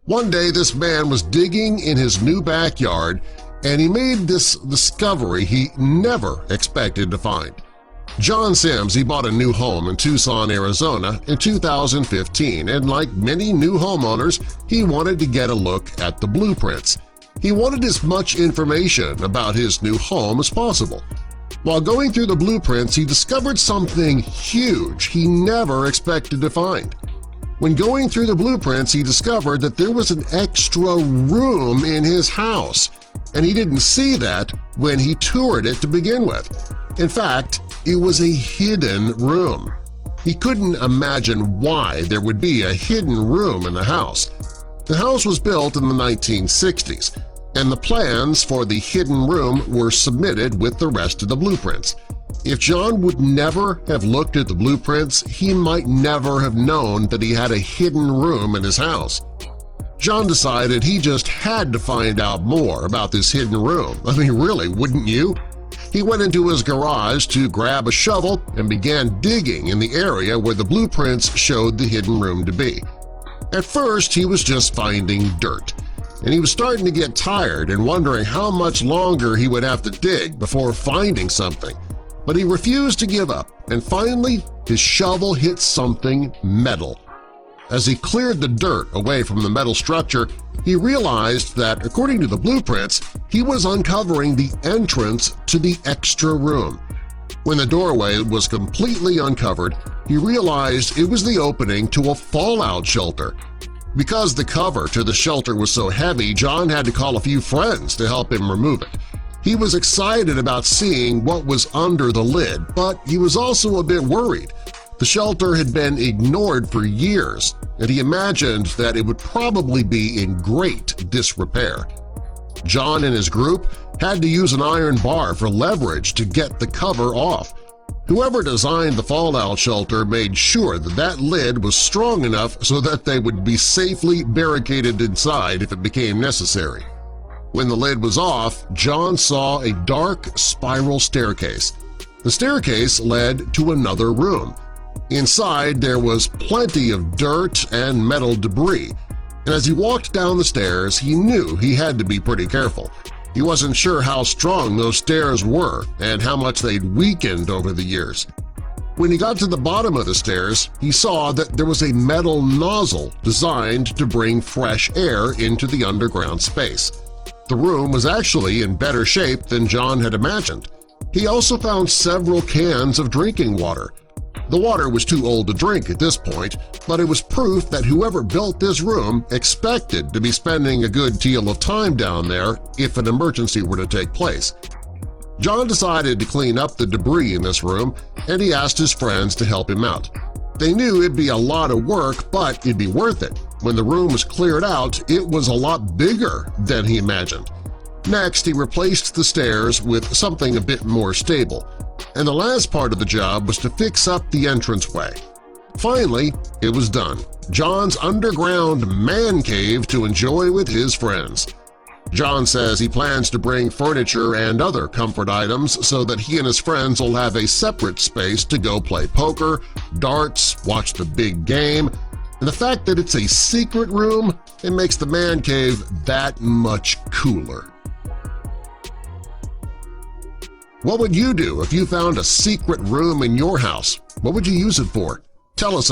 One day this man was digging in his new backyard and he made this discovery he never expected to find. John Sims, he bought a new home in Tucson, Arizona in 2015, and like many new homeowners, he wanted to get a look at the blueprints. He wanted as much information about his new home as possible. While going through the blueprints, he discovered something huge he never expected to find. When going through the blueprints, he discovered that there was an extra room in his house, and he didn't see that when he toured it to begin with. In fact, it was a hidden room. He couldn't imagine why there would be a hidden room in the house. The house was built in the 1960s, and the plans for the hidden room were submitted with the rest of the blueprints. If John would never have looked at the blueprints, he might never have known that he had a hidden room in his house. John decided he just had to find out more about this hidden room. I mean, really, wouldn't you? He went into his garage to grab a shovel and began digging in the area where the blueprints showed the hidden room to be. At first, he was just finding dirt, and he was starting to get tired and wondering how much longer he would have to dig before finding something. But he refused to give up, and finally his shovel hit something metal. As he cleared the dirt away from the metal structure, he realized that, according to the blueprints, he was uncovering the entrance to the extra room. When the doorway was completely uncovered, he realized it was the opening to a fallout shelter. Because the cover to the shelter was so heavy, John had to call a few friends to help him remove it. He was excited about seeing what was under the lid, but he was also a bit worried. The shelter had been ignored for years, and he imagined that it would probably be in great disrepair. John and his group had to use an iron bar for leverage to get the cover off. Whoever designed the fallout shelter made sure that that lid was strong enough so that they would be safely barricaded inside if it became necessary. When the lid was off, John saw a dark spiral staircase. The staircase led to another room. Inside there was plenty of dirt and metal debris, and as he walked down the stairs, he knew he had to be pretty careful. He wasn't sure how strong those stairs were and how much they'd weakened over the years. When he got to the bottom of the stairs, he saw that there was a metal nozzle designed to bring fresh air into the underground space. The room was actually in better shape than John had imagined. He also found several cans of drinking water. The water was too old to drink at this point, but it was proof that whoever built this room expected to be spending a good deal of time down there if an emergency were to take place. John decided to clean up the debris in this room, and he asked his friends to help him out. They knew it'd be a lot of work, but it'd be worth it. When the room was cleared out, it was a lot bigger than he imagined. Next, he replaced the stairs with something a bit more stable, and the last part of the job was to fix up the entranceway. Finally, it was done. John's underground man cave to enjoy with his friends. John says he plans to bring furniture and other comfort items so that he and his friends will have a separate space to go play poker, darts, watch the big game, and the fact that it's a secret room, it makes the man cave that much cooler. What would you do if you found a secret room in your house? What would you use it for? Tell us